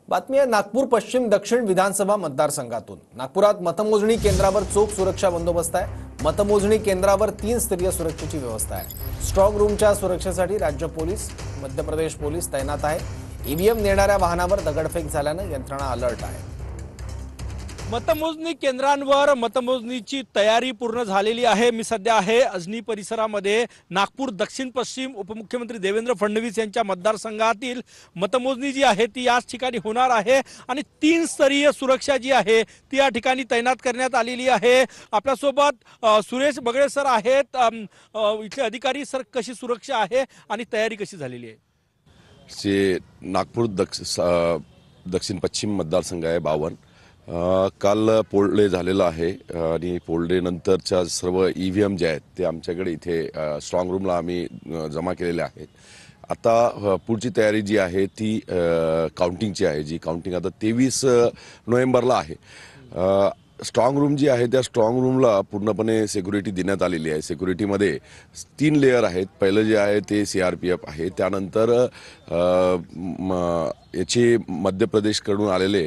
बातमी आहे नागपूर पश्चिम दक्षिण विधानसभा मतदारसंघातून। नागपुरात मतमोजणी केंद्रावर चोख सुरक्षा बंदोबस्त आहे। मतमोजणी केंद्रावर 3 स्तरीय सुरक्षेची व्यवस्था आहे। स्ट्रॉंग रूमच्या सुरक्षेसाठी राज्य पोलीस, मध्य प्रदेश पोलीस तैनात आहे। ईव्हीएम नेणाऱ्या वाहनावर दगडफेक झाल्याने यंत्रणा अलर्ट आहे। मतमोजणी केंद्रांवर मतमोजणीची तयारी पूर्ण झालेली आहे। मी सध्या आहे अजनी परिसरामध्ये। नागपूर दक्षिण पश्चिम उपमुख्यमंत्री देवेंद्र फडणवीस यांच्या मतदारसंघातील मतमोजणी जी आहे ती याच ठिकाणी होणार आहे आणि 3 स्तरीय सुरक्षा जी आहे ती या ठिकाणी तैनात करण्यात आलेली आहे। आपल्यासोबत सुरेश बगळे सर आहेत। इथले अधिकारी सर, कशी सुरक्षा आहे आणि तयारी कशी झालेली आहे? नागपूर दक्षिण पश्चिम मतदारसंघ आहे 52। काल पोल झालेला आहे आणि पोल नंतरच्या सर्व ईव्हीएम जे आहेत ते आमच्याकडे इथे स्ट्रॉंग रूमला आम्ही जमा केलेले आहेत। आता पुढची तयारी जी आहे ती काउंटिंगची आहे, जी काउंटिंग आता 23 नोव्हेंबरला आहे। स्ट्रॉंग रूम जी आहे त्या स्ट्रॉंग रूमला पूर्णपणे सिक्युरिटी देण्यात आलेली आहे। सिक्युरिटीमध्ये 3 लेयर आहेत। पहिलं जे आहे ते सीआरपीएफ आहे, त्यानंतर याचे मध्य प्रदेशकडून आलेले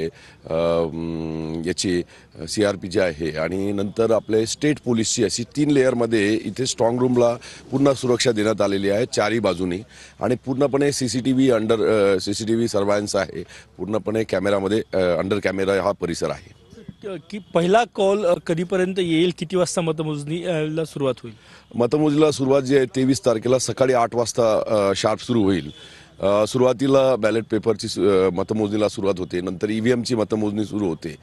याची सीआरपी आहे आणि नंतर आपले स्टेट पोलीसची अशी 3 लेयरमध्ये इथे स्ट्रॉंग रूमला पूर्ण सुरक्षा देण्यात आलेली आहे चारही बाजूनी। आणि पूर्णपणे सीसीटीव्ही सर्वायन्स आहे। पूर्णपणे कॅमेरामध्ये अंडर कॅमेरा हा परिसर आहे। की पहिला कॉल कधीपर्यंत येईल? किती वाजता मतमोजणीला सुरुवात होईल? मतमोजणीला सुरुवात जी आहे 23 तारखेला सकाळी 8 वाजता शार्प सुरू होईल। सुरुवातीला बॅलेट पेपरची मतमोजणीला सुरुवात होते, नंतर ईव्हीएमची मतमोजणी सुरू होते।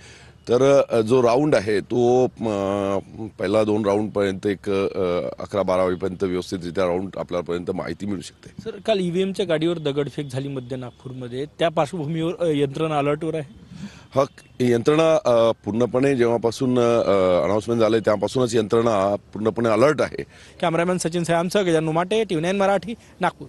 तर जो राऊंड आहे तो पहिला 2 राऊंडपर्यंत एक 11-12 वाजेपर्यंत व्यवस्थितरित्या राऊंड आपल्यापर्यंत माहिती मिळू शकते। सर, काल ईव्हीएमच्या गाडीवर दगडफेक झाली मध्य नागपूरमध्ये, त्या पार्श्वभूमीवर यंत्रणा अलर्टवर आहे? हा, यंत्रणा पूर्णपणे जेव्हापासून अनाउन्समेंट झाले त्यापासूनच यंत्रणा पूर्णपणे अलर्ट आहे। कॅमेरामॅन सचिन सयामसह गजानन माटे, TV9 मराठी, नागपूर।